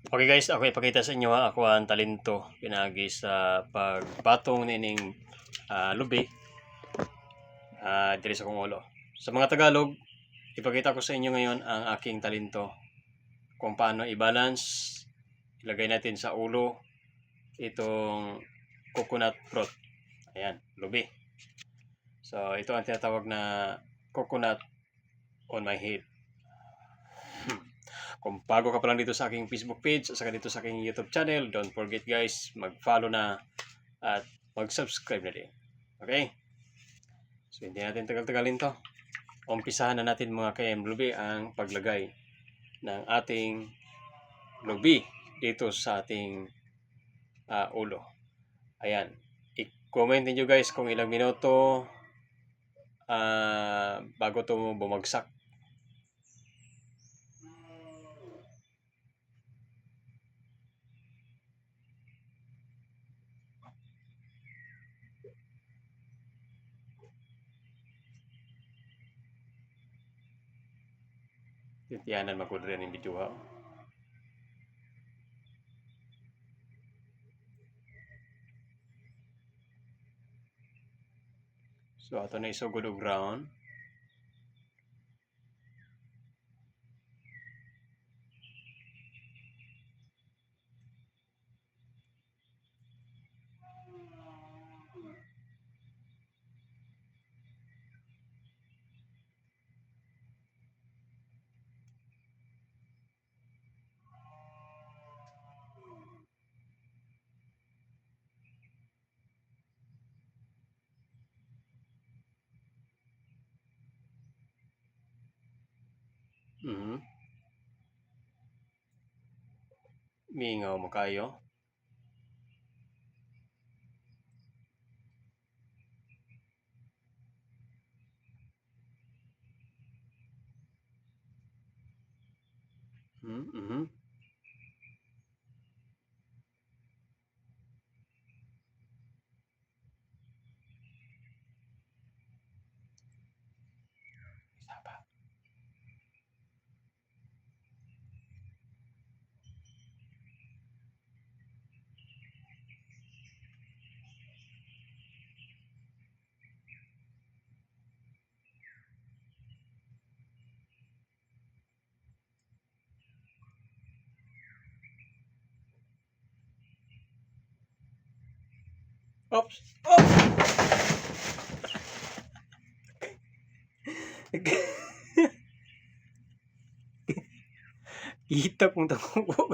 Okay guys, ako ipakita sa inyo ha, ako ang talento pinagi sa pagbatong nining lubi diri sa kong ulo. Sa mga Tagalog, ipakita ko sa inyo ngayon ang aking talento kung paano i-balance, ilagay natin sa ulo itong coconut fruit. Ayan, lubi. So ito ang tinatawag na coconut on my head. Kung bago ka pa lang dito sa aking Facebook page at saka dito sa aking YouTube channel, don't forget guys, mag-follow na at mag-subscribe na din. Okay? So hindi natin tagal-tagalin to. Umpisahan na natin mga KM Lubi ang paglagay ng ating lubi dito sa ating ulo. Ayan. I-comment niyo guys kung ilang minuto bago to bumagsak. Titiyanan magkudre ng video ha. So ato na isugod og ground. Mingaw mo kayo. Oops! Oops! Kita kong tanong ko.